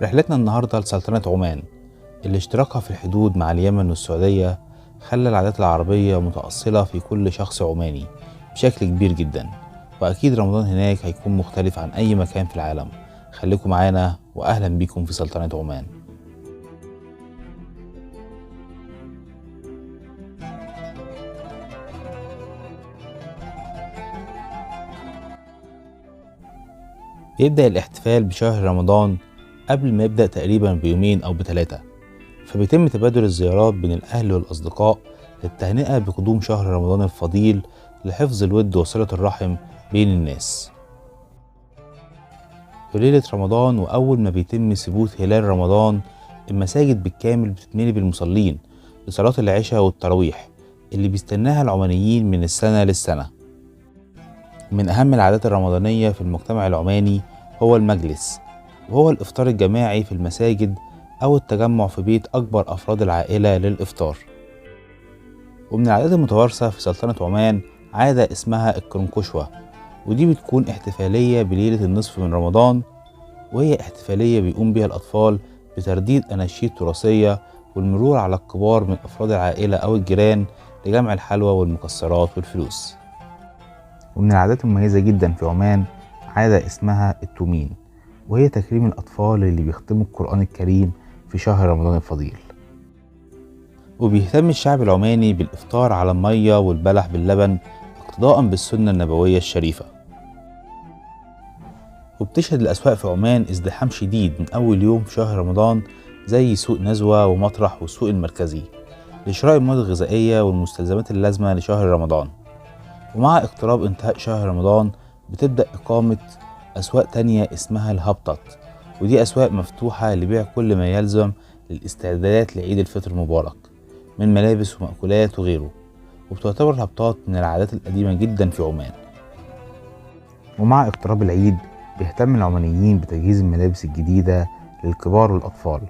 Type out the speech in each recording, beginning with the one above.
رحلتنا النهاردة لسلطنة عمان اللي اشتراكها في الحدود مع اليمن والسعودية خلى العادات العربية متأصلة في كل شخص عماني بشكل كبير جدا. وأكيد رمضان هناك هيكون مختلف عن أي مكان في العالم. خليكم معانا وأهلا بيكم في سلطنة عمان. بيبدأ الاحتفال بشهر رمضان قبل ما يبدأ تقريبا بيومين أو بثلاثة، فبيتم تبادل الزيارات بين الأهل والأصدقاء للتهنئة بقدوم شهر رمضان الفضيل لحفظ الود وصلة الرحم بين الناس. في ليلة رمضان وأول ما بيتم ثبوت هلال رمضان المساجد بالكامل بتتملي بالمصلين لصلاة العشاء والتراويح اللي بيستناها العمانيين من السنة للسنة. من أهم العادات الرمضانية في المجتمع العماني هو المجلس، وهو الإفطار الجماعي في المساجد أو التجمع في بيت أكبر أفراد العائلة للإفطار. ومن العادات المتوارثة في سلطنة عمان عادة اسمها الكرنكشوة، ودي بتكون احتفالية بليلة النصف من رمضان، وهي احتفالية بيقوم بها الأطفال بترديد أناشيد تراثية والمرور على الكبار من أفراد العائلة أو الجيران لجمع الحلوى والمكسرات والفلوس. ومن العادات المميزة جدا في عمان عادة اسمها التومين، وهي تكريم الأطفال اللي بيختموا القرآن الكريم في شهر رمضان الفضيل. وبيهتم الشعب العماني بالإفطار على المية والبلح باللبن اقتداء بالسنة النبوية الشريفة. وبتشهد الأسواق في عمان ازدحام شديد من أول يوم في شهر رمضان زي سوق نزوة ومطرح والسوق المركزي لشراء المواد الغذائية والمستلزمات اللازمة لشهر رمضان. ومع اقتراب انتهاء شهر رمضان بتبدأ إقامة أسواق تانية اسمها الهبطت، ودي أسواق مفتوحة لبيع كل ما يلزم للاستعدادات لعيد الفطر المبارك من ملابس ومأكولات وغيره. وبتعتبر الهبطات من العادات القديمة جدا في عمان. ومع اقتراب العيد بيهتم العمانيين بتجهيز الملابس الجديدة للكبار والأطفال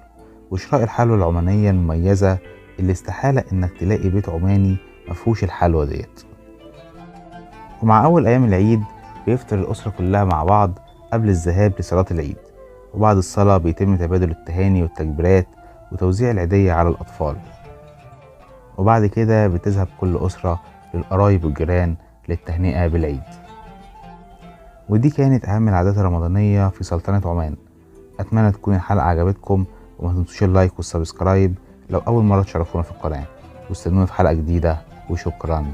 وشراء الحلوى العمانية المميزة اللي استحالة إنك تلاقي بيت عماني مفهوش الحلوى ديت. ومع أول أيام العيد بيفطر الأسرة كلها مع بعض قبل الذهاب لصلاة العيد، وبعد الصلاة بيتم تبادل التهاني والتكبيرات وتوزيع العيدية على الأطفال. وبعد كده بتذهب كل أسرة للقرايب والجيران للتهنئة بالعيد. ودي كانت أهم العادات الرمضانية في سلطنة عمان. أتمنى تكون الحلقة عجبتكم، وما تنسوش اللايك والسبسكرايب لو أول مرة تشرفونا في القناة، واستنونا في حلقة جديدة، وشكرا.